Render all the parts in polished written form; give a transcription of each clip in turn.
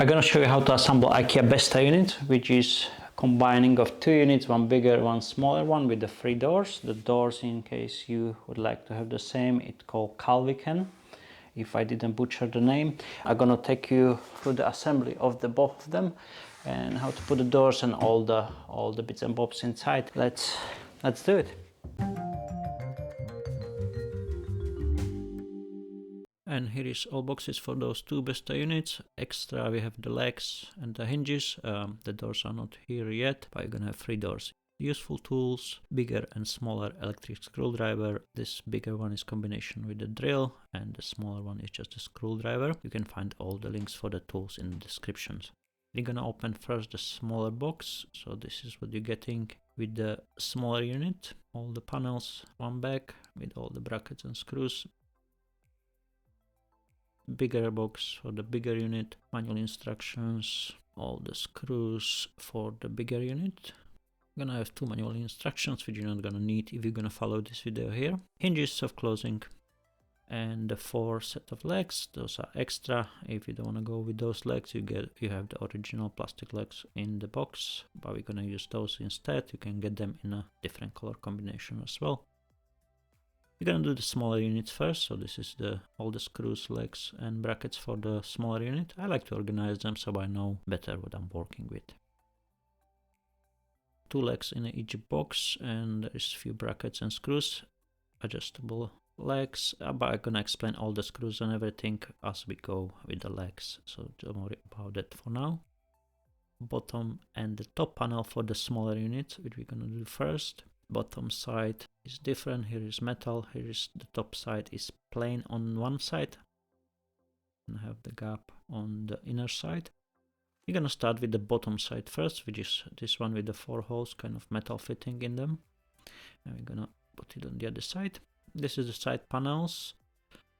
I'm gonna show you how to assemble IKEA BESTA unit, which is combining of two units, one bigger, one smaller one with the 3 doors. The doors, in case you would like to have the same, it's called Kallviken, if I didn't butcher the name. I'm gonna take you through the assembly of the both of them and how to put the doors and all the bits and bobs inside. Let's do it. And here is all boxes for those two BESTA units. Extra we have the legs and the hinges. The doors are not here yet, but you're gonna have 3 doors. Useful tools, bigger and smaller electric screwdriver. This bigger one is combination with the drill and the smaller one is just a screwdriver. You can find all the links for the tools in the descriptions. We're gonna open first the smaller box. So this is what you're getting with the smaller unit. All the panels, one bag with all the brackets and screws. Bigger box for the bigger unit, manual instructions, all the screws for the bigger unit. I'm gonna have 2 manual instructions which you're not gonna need if you're gonna follow this video here. Hinges of closing and the 4 set of legs. Those are extra. If you don't want to go with those legs, you have the original plastic legs in the box, but we're gonna use those instead. You can get them in a different color combination as well. We're gonna do the smaller units first, so this is all the screws, legs and brackets for the smaller unit. I like to organize them so I know better what I'm working with. 2 legs in each box and there's a few brackets and screws, adjustable legs, but I'm gonna explain all the screws and everything as we go with the legs, so don't worry about that for now. Bottom and the top panel for the smaller unit, which we're gonna do first. Bottom side is different. Here is metal. Here is the top side is plain on one side and have the gap on the inner side. We're gonna start with the bottom side first, which is this one with the 4 holes, kind of metal fitting in them, and we're gonna put it on the other side. This is the side panels.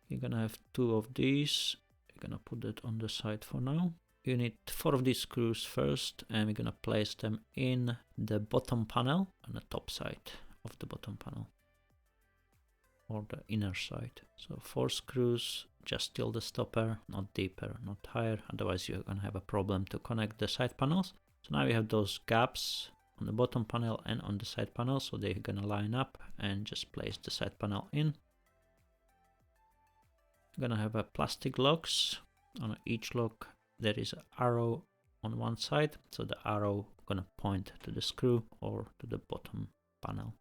You're gonna have 2 of these. We're gonna put that on the side for now. You need 4 of these screws first, and we're gonna place them in the bottom panel on the top side of the bottom panel or the inner side. So 4 screws just till the stopper, not deeper, not higher, otherwise you're gonna have a problem to connect the side panels. So now we have those gaps on the bottom panel and on the side panel, so they're gonna line up, and just place the side panel in. You're gonna have a plastic locks. On each lock there is an arrow on one side, so the arrow gonna point to the screw or to the bottom panel.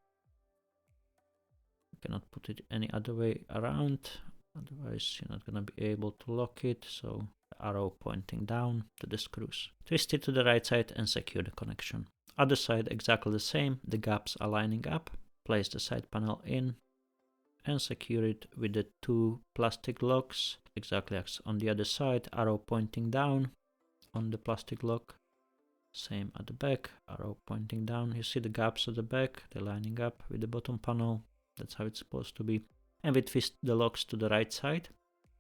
You cannot put it any other way around, otherwise you're not gonna be able to lock it, so the arrow pointing down to the screws. Twist it to the right side and secure the connection. Other side exactly the same, the gaps are lining up. Place the side panel in and secure it with the 2 plastic locks, exactly as on the other side, arrow pointing down on the plastic lock. Same at the back, arrow pointing down. You see the gaps at the back, they're lining up with the bottom panel. That's how it's supposed to be. And we twist the locks to the right side.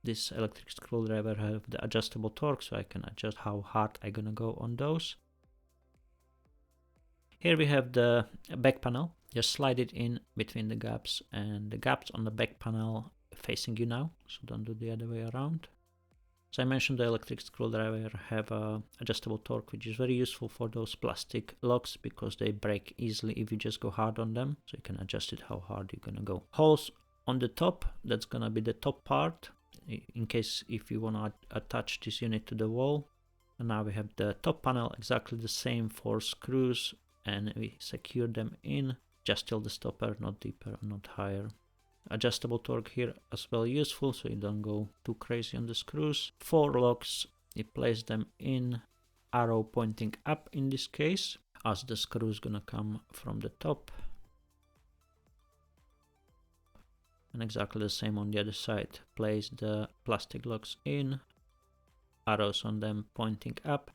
This electric screwdriver have the adjustable torque, so I can adjust how hard I'm gonna go on those. Here we have the back panel. Just slide it in between the gaps, and the gaps on the back panel facing you now, so don't do the other way around. As I mentioned, the electric screwdriver have a adjustable torque, which is very useful for those plastic locks because they break easily if you just go hard on them, so you can adjust it how hard you're gonna go. Holes on the top, that's gonna be the top part in case if you want to attach this unit to the wall. And now we have the top panel, exactly the same 4 screws, and we secure them in just till the stopper, not deeper, not higher. Adjustable torque here as well useful, so you don't go too crazy on the screws. 4 locks, you place them in, arrow pointing up in this case, as the screw is gonna come from the top. And exactly the same on the other side. Place the plastic locks in, arrows on them pointing up.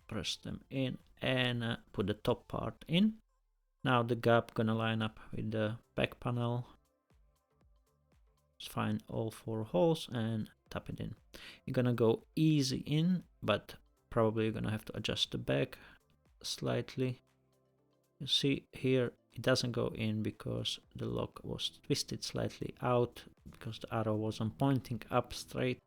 Press them in and put the top part in. Now the gap gonna line up with the back panel. Just find all 4 holes and tap it in. You're gonna go easy in, but probably you're gonna have to adjust the back slightly. You see here it doesn't go in because the lock was twisted slightly out because the arrow wasn't pointing up straight.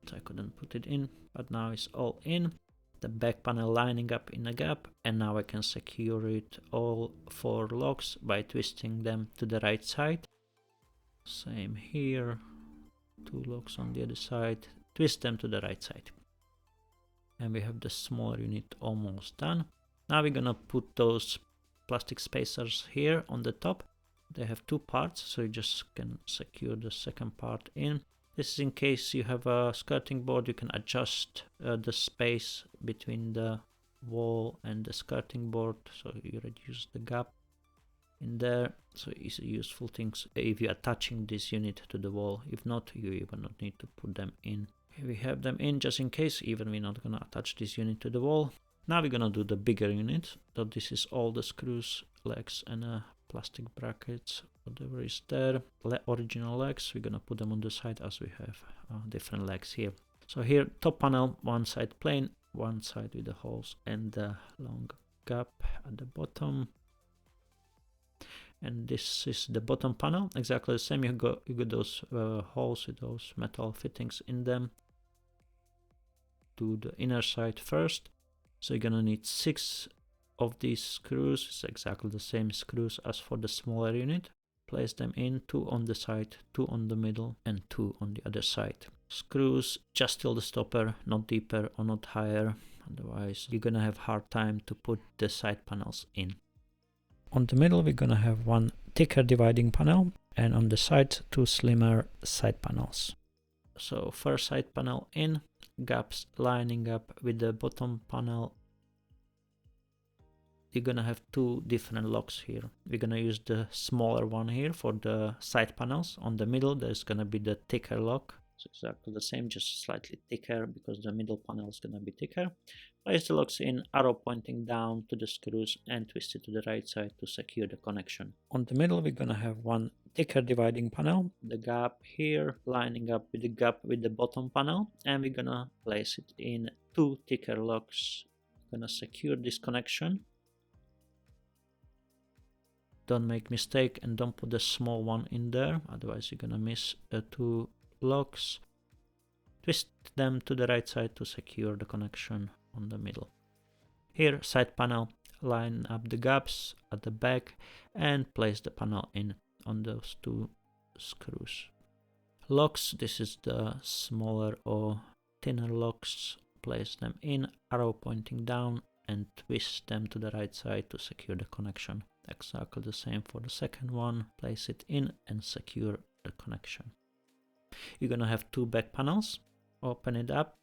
so I couldn't put it in, but now it's all in. The back panel lining up in a gap, and now I can secure it all 4 locks by twisting them to the right side. Same here, 2 locks on the other side, twist them to the right side. And we have the smaller unit almost done. Now we're gonna put those plastic spacers here on the top. They have 2 parts, so you just can secure the second part in. This is in case you have a skirting board, you can adjust the space between the wall and the skirting board, so you reduce the gap in there. So it's a useful thing if you're attaching this unit to the wall. If not, you even not need to put them in. Here we have them in just in case, even we're not gonna attach this unit to the wall. Now we're gonna do the bigger unit. So this is all the screws, legs, and plastic brackets, whatever is there. Original legs, we're gonna put them on the side as we have different legs here. So here, top panel, one side plain, one side with the holes and the long gap at the bottom. And this is the bottom panel, exactly the same. You got those holes with those metal fittings in them. Do the inner side first. So you're gonna need 6 of these screws. It's exactly the same screws as for the smaller unit. Place them in, 2 on the side, 2 on the middle, and 2 on the other side. Screws just till the stopper, not deeper or not higher, otherwise you're gonna have hard time to put the side panels in. On the middle we're gonna have 1 thicker dividing panel, and on the side 2 slimmer side panels. So first side panel in, gaps lining up with the bottom panel. You're gonna have 2 different locks here. We're gonna use the smaller one here for the side panels. On the middle there's gonna be the thicker lock. It's exactly the same, just slightly thicker because the middle panel is gonna be thicker. Place the locks in, arrow pointing down to the screws, and twist it to the right side to secure the connection. On the middle we're gonna have 1 thicker dividing panel, the gap here lining up with the gap with the bottom panel, and we're gonna place it in 2 thicker locks. We're gonna secure this connection. Don't make mistake and don't put the small one in there, otherwise you're gonna miss 2 locks. Twist them to the right side to secure the connection on the middle. Here, side panel, line up the gaps at the back and place the panel in on those 2 screws. Locks, this is the smaller or thinner locks. Place them in, arrow pointing down, and twist them to the right side to secure the connection. Exactly the same for the second one. Place it in and secure the connection. You're gonna have 2 back panels. Open it up.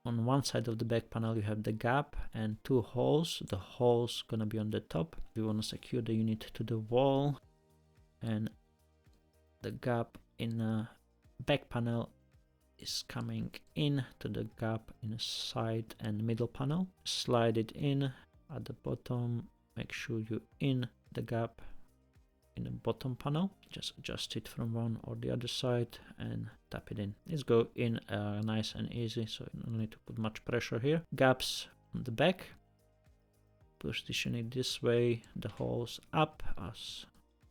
On one side of the back panel you have the gap and 2 holes. The holes gonna be on the top. We wanna secure the unit to the wall, and the gap in the back panel is coming in to the gap in the side and middle panel. Slide it in at the bottom. Make sure you in the gap in the bottom panel. Just adjust it from one or the other side and tap it in. It's go in nice and easy, so you don't need to put much pressure here. Gaps on the back. Position it this way, the holes up. As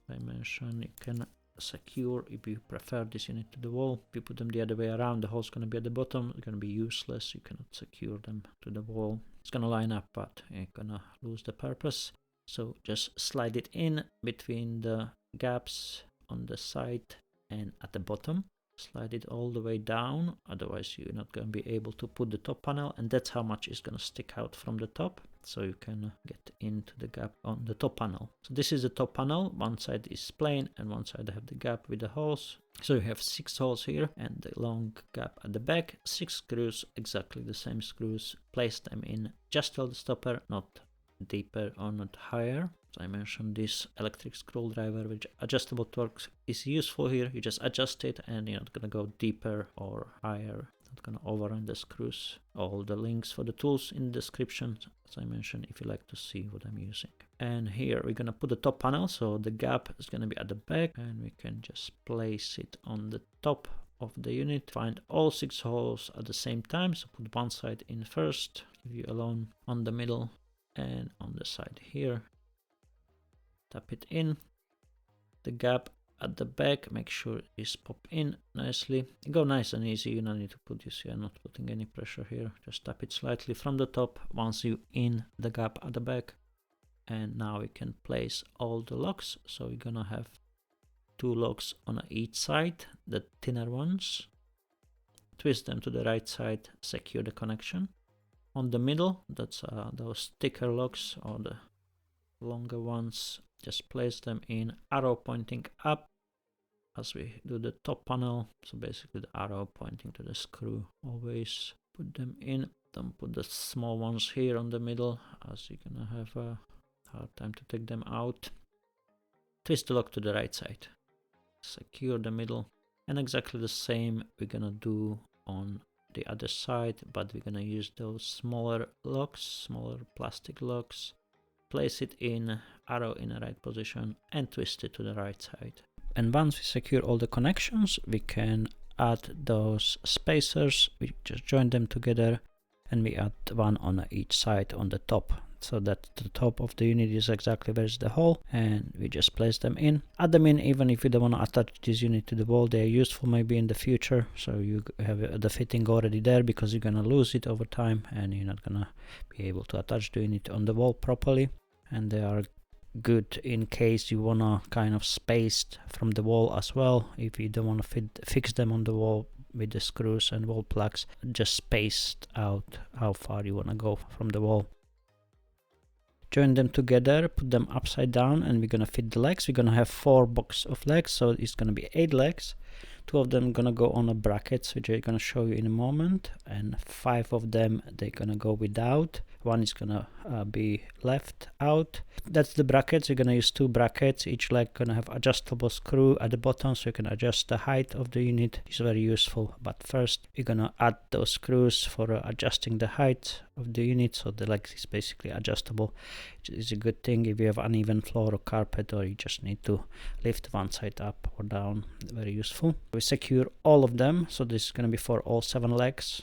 I mentioned, you can secure if you prefer this unit to the wall. If you put them the other way around, the hole's going to be at the bottom. It's going to be useless. You cannot secure them to the wall. It's going to line up, but you're going to lose the purpose. So just slide it in between the gaps on the side and at the bottom. Slide it all the way down, otherwise you're not going to be able to put the top panel, and that's how much is going to stick out from the top, so you can get into the gap on the top panel. So this is the top panel. One side is plain and one side I have the gap with the holes. So you have 6 holes here and the long gap at the back. 6 screws, exactly the same screws. Place them in just till the stopper, not deeper or not higher. So I mentioned this electric screwdriver with adjustable torque is useful here. You just adjust it and you're not gonna go deeper or higher. Not gonna overrun the screws. All the links for the tools in the description, as I mentioned, if you like to see what I'm using. And here we're gonna put the top panel, so the gap is gonna be at the back, and we can just place it on the top of the unit. Find all 6 holes at the same time, so put one side in first, leave you alone on the middle and on the side here. Tap it in. The gap at the back, make sure these pop in nicely. Go nice and easy, you don't need to put this here, I'm not putting any pressure here. Just tap it slightly from the top once you in the gap at the back. And now we can place all the locks. So we're gonna have 2 locks on each side, the thinner ones. Twist them to the right side, secure the connection. On the middle, that's those thicker locks or the longer ones. Just place them in, arrow pointing up as we do the top panel. So basically the arrow pointing to the screw. Always put them in. Don't put the small ones here on the middle, as you're gonna have a hard time to take them out. Twist the lock to the right side. Secure the middle. And exactly the same we're gonna do on the other side, but we're gonna use those smaller locks, smaller plastic locks. Place it in, arrow in the right position, and twist it to the right side. And once we secure all the connections, we can add those spacers. We just join them together, and we add one on each side on the top, so that the top of the unit is exactly where is the hole, and we just place them in. Add them in even if you don't want to attach this unit to the wall. They are useful maybe in the future, so you have the fitting already there, because you're gonna lose it over time and you're not gonna be able to attach the unit on the wall properly. And they are good in case you wanna kind of spaced from the wall as well. If you don't want to fix them on the wall with the screws and wall plugs, just spaced out how far you wanna go from the wall. Join them together, put them upside down, and we're gonna fit the legs. We're gonna have 4 boxes of legs, so it's gonna be 8 legs. 2 of them gonna go on the brackets, which I'm gonna show you in a moment, and 5 of them they're gonna go without. 1 is gonna be left out. That's the brackets. You're gonna use 2 brackets. Each leg gonna have adjustable screw at the bottom, so you can adjust the height of the unit. It's very useful. But first, you're gonna add those screws for adjusting the height of the unit, so the leg is basically adjustable. It's a good thing if you have uneven floor or carpet, or you just need to lift one side up or down. Very useful. We secure all of them, so this is gonna be for all 7 legs.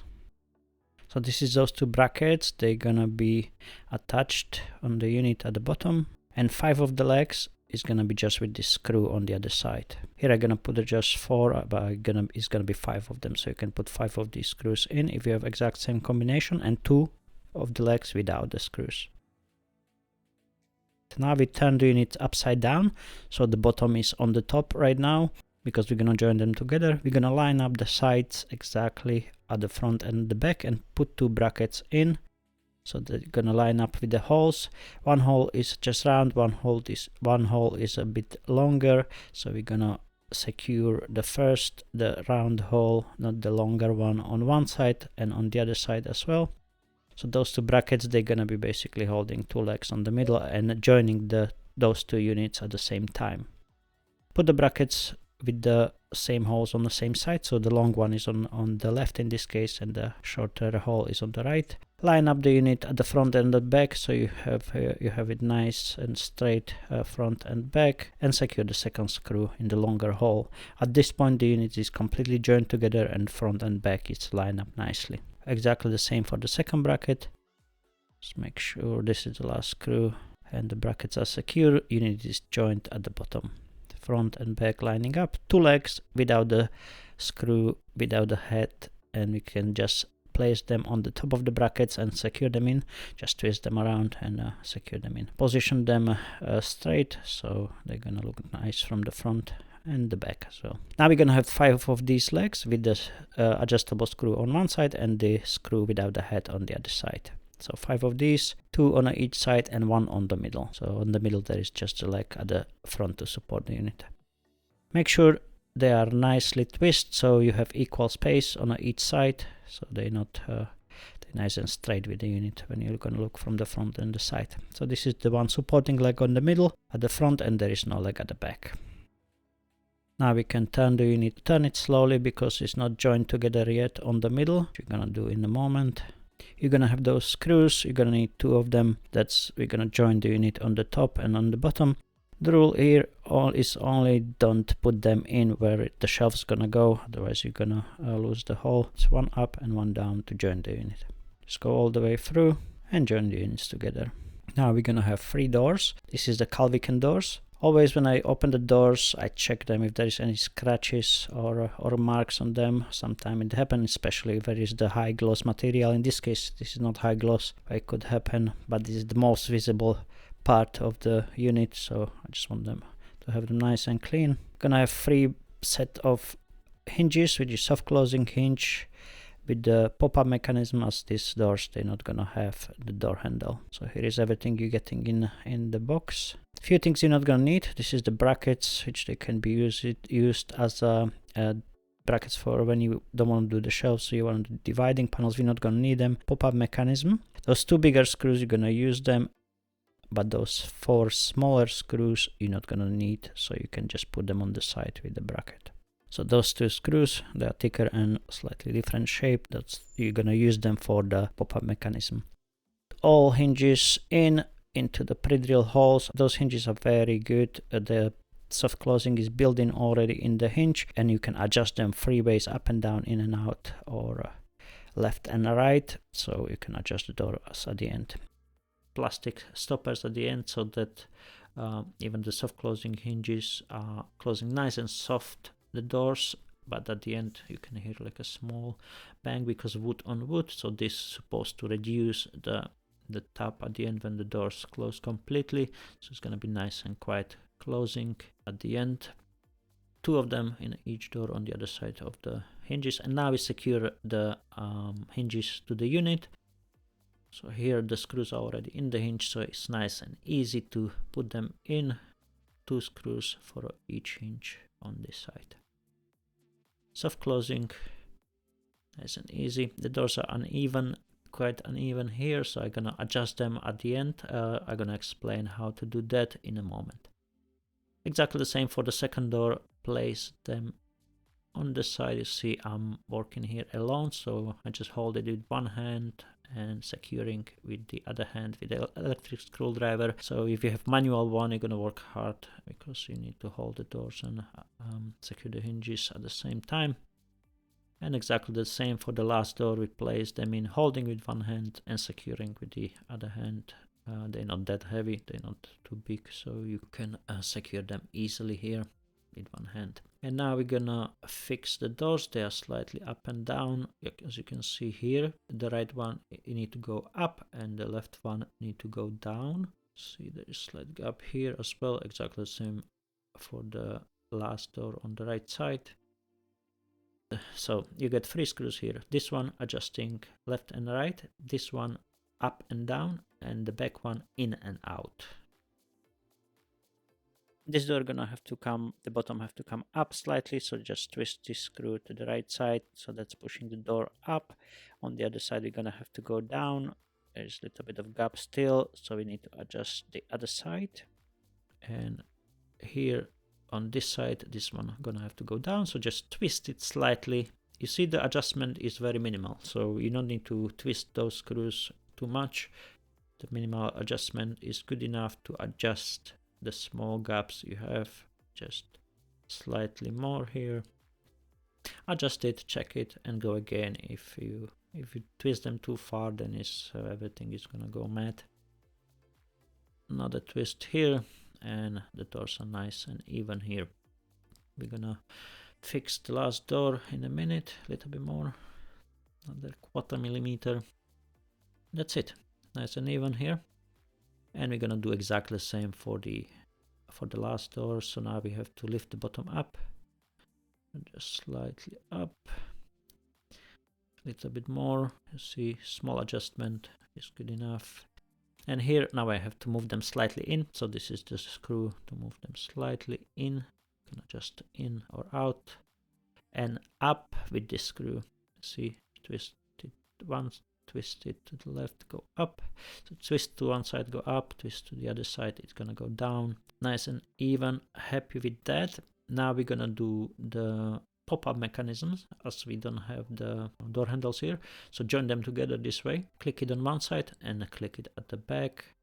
So this is those 2 brackets. They're gonna be attached on the unit at the bottom, and 5 of the legs is gonna be just with this screw on the other side. Here I'm gonna put just 4, but it's gonna be 5 of them, so you can put 5 of these screws in if you have exact same combination, and 2 of the legs without the screws. Now we turn the unit upside down, so the bottom is on the top right now, because we're gonna join them together. We're gonna line up the sides exactly at the front and the back, and put 2 brackets in, so they're gonna line up with the holes. One hole is just round, one hole is a bit longer, so we're gonna secure the round hole, not the longer one, on one side and on the other side as well. So those 2 brackets, they're gonna be basically holding 2 legs on the middle and joining those 2 units at the same time. Put the brackets with the same holes on the same side, so the long one is on the left in this case, and the shorter hole is on the right. Line up the unit at the front and the back, so you have it nice and straight front and back, and secure the second screw in the longer hole. At this point the unit is completely joined together, and front and back is lined up nicely. Exactly the same for the second bracket. Just make sure this is the last screw and the brackets are secure. Unit is joined at the bottom. Front and back lining up. 2 legs without the screw, without the head, and we can just place them on the top of the brackets and secure them in. Just twist them around and secure them in. Position them straight, so they're gonna look nice from the front and the back as well. Now we're gonna have 5 of these legs with the adjustable screw on one side and the screw without the head on the other side. So 5 of these, 2 on each side and 1 on the middle. So on the middle there is just a leg at the front to support the unit. Make sure they are nicely twisted, so you have equal space on each side, so they're not they're nice and straight with the unit when you're gonna look from the front and the side. So this is the one supporting leg on the middle at the front, and there is no leg at the back. Now we can turn the unit, turn it slowly because it's not joined together yet on the middle, which we're gonna do in a moment. You're gonna have those screws, you're gonna need 2 of them. We're gonna join the unit on the top and on the bottom. The rule here is only don't put them in where the shelf's gonna go, otherwise you're gonna lose the hole. It's 1 up and 1 down to join the unit. Just go all the way through and join the units together. Now we're gonna have 3 doors. This is the Kallviken doors. Always when I open the doors, I check them if there is any scratches or marks on them. Sometimes it happens, especially if there is the high gloss material. In this case, this is not high gloss. It could happen, but this is the most visible part of the unit, so I just want them to have them nice and clean. Gonna have 3 set of hinges, which is soft closing hinge with the pop-up mechanism, as these doors, they're not gonna have the door handle. So here is everything you're getting in the box. A few things you're not gonna need. This is the brackets, which they can be used as brackets for when you don't want to do the shelves, so you want to do dividing panels. We're not gonna need them. Pop-up mechanism. Those 2 bigger screws, you're gonna use them, but those 4 smaller screws you're not gonna need, so you can just put them on the side with the bracket. So those 2 screws, they are thicker and slightly different shape. That's, you're gonna use them for the pop-up mechanism. All hinges into the pre-drill holes. Those hinges are very good. The soft closing is built in already in the hinge, and you can adjust them 3 ways, up and down, in and out, or left and right. So you can adjust the doors at the end. Plastic stoppers at the end, so that even the soft closing hinges are closing nice and soft, the doors, but at the end you can hear like a small bang because wood on wood. So this is supposed to reduce the tap at the end when the doors close completely. So it's gonna be nice and quiet closing at the end. 2 of them in each door on the other side of the hinges. And now we secure the hinges to the unit. So here the screws are already in the hinge, so it's nice and easy to put them in. 2 screws for each hinge on this side. Soft closing, nice and easy. The doors are uneven, quite uneven here, so I'm gonna adjust them at the end. I'm gonna explain how to do that in a moment. Exactly the same for the second door. Place them on the side. You see I'm working here alone, so I just hold it with one hand and securing with the other hand with the electric screwdriver. So if you have manual one, you're gonna work hard because you need to hold the doors and secure the hinges at the same time. And exactly the same for the last door. We place them in holding with one hand and securing with the other hand. They're not that heavy, they're not too big, so you can secure them easily here with one hand. And now we're gonna fix the doors. They are slightly up and down. As you can see here, the right one you need to go up and the left one need to go down. See, there is a slight gap here as well. Exactly the same for the last door on the right side. So you get 3 screws here. This one adjusting left and right, this one up and down, and the back one in and out. This door gonna have to come, the bottom have to come up slightly, so just twist this screw to the right side, so that's pushing the door up. On the other side we're gonna have to go down. There's a little bit of gap still, so we need to adjust the other side. And here on this side, this one gonna have to go down, so just twist it slightly. You see the adjustment is very minimal, so you don't need to twist those screws too much. The minimal adjustment is good enough to adjust the small gaps you have, just slightly more here. Adjust it, check it, and go again. If you twist them too far, then everything is gonna go mad. Another twist here, and the doors are nice and even here. We're gonna fix the last door in a minute, a little bit more, another 1/4 millimeter. That's it, nice and even here. And we're gonna do exactly the same for the last door. So now we have to lift the bottom up, just slightly up, a little bit more. You see, small adjustment is good enough. And here now I have to move them slightly in. So this is the screw to move them slightly in. You can adjust in or out and up with this screw. See, twist it once, twist it to the left, go up. So twist to one side, go up, twist to the other side, it's gonna go down. Nice and even, happy with that. Now we're gonna do the pop-up mechanisms, as we don't have the door handles here. So join them together this way. Click it on one side and click it at the back.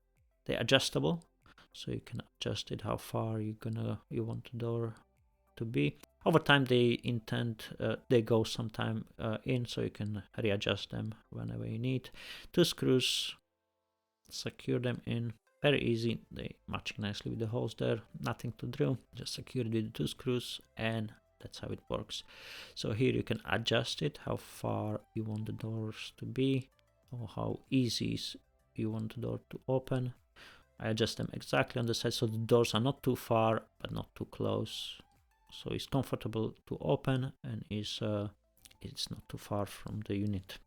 They're adjustable, so you can adjust it how far you want the door to be. Over time they go sometime in, so you can readjust them whenever you need. 2 screws, secure them in. very easy. They matching nicely with the holes there, nothing to drill, just secure it with 2 screws, and that's how it works. So here you can adjust it, how far you want the doors to be, or how easy you want the door to open. I adjust them exactly on the side so the doors are not too far but not too close, so it's comfortable to open and it's not too far from the unit.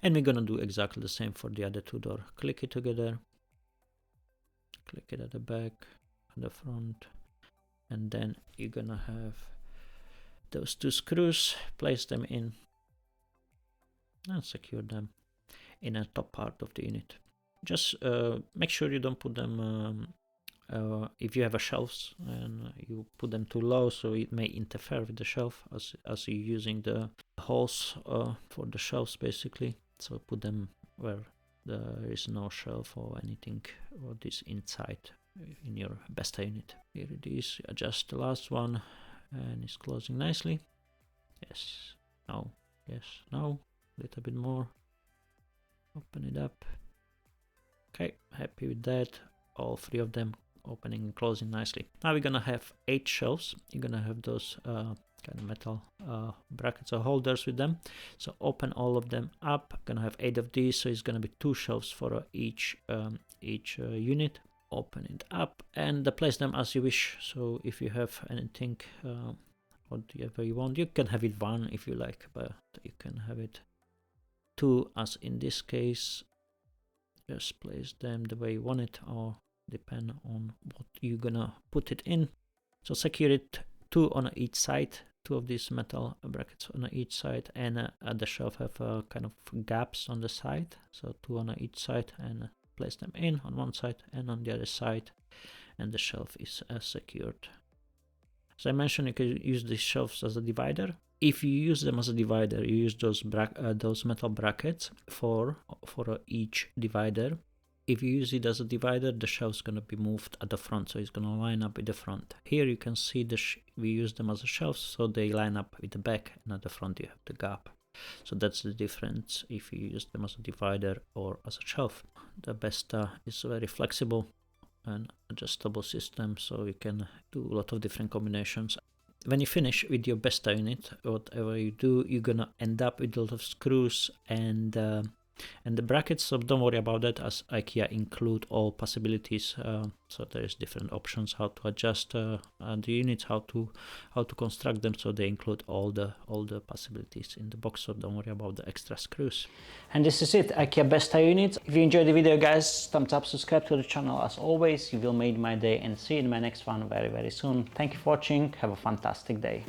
And we're gonna do exactly the same for the other 2 doors. Click it together, click it at the back, at the front, and then you're gonna have those 2 screws, place them in and secure them in the top part of the unit. Just make sure you don't put them if you have a shelves and you put them too low, so it may interfere with the shelf as you're using the holes for the shelves basically. So put them where there is no shelf or anything or this inside in your BESTA unit. Here it is. Adjust the last one and it's closing nicely. Yes, no, yes, no, a little bit more. Open it up. Okay, happy with that. All 3 of them opening and closing nicely. Now we're gonna have 8 shelves. You're gonna have those kind of metal brackets or holders with them. So open all of them up. Gonna have 8 of these, so it's gonna be 2 shelves for each unit. Open it up and place them as you wish. So if you have anything, whatever you want, you can have it 1 if you like, but you can have it 2 as in this case. Just place them the way you want it, or depend on what you're gonna put it in. So secure it 2 on each side, 2 of these metal brackets on each side, and at the shelf have kind of gaps on the side, so 2 on each side, and place them in on one side and on the other side, and the shelf is secured. As I mentioned, you can use these shelves as a divider. If you use them as a divider, you use those metal brackets for each divider. If you use it as a divider, the shelf's gonna be moved at the front, so it's gonna line up with the front. Here you can see we use them as a shelf, so they line up with the back, and at the front you have the gap. So that's the difference if you use them as a divider or as a shelf. The BESTA is very flexible and adjustable system, so you can do a lot of different combinations. When you finish with your BESTA unit, whatever you do, you're gonna end up with a lot of screws and the brackets, so don't worry about that, as IKEA include all possibilities. So there's different options how to adjust the units, how to construct them. So they include all the possibilities in the box. So don't worry about the extra screws. And this is it, IKEA BESTA units. If you enjoyed the video, guys, thumbs up, subscribe to the channel. As always, you will make my day, and see you in my next one very soon. Thank you for watching. Have a fantastic day.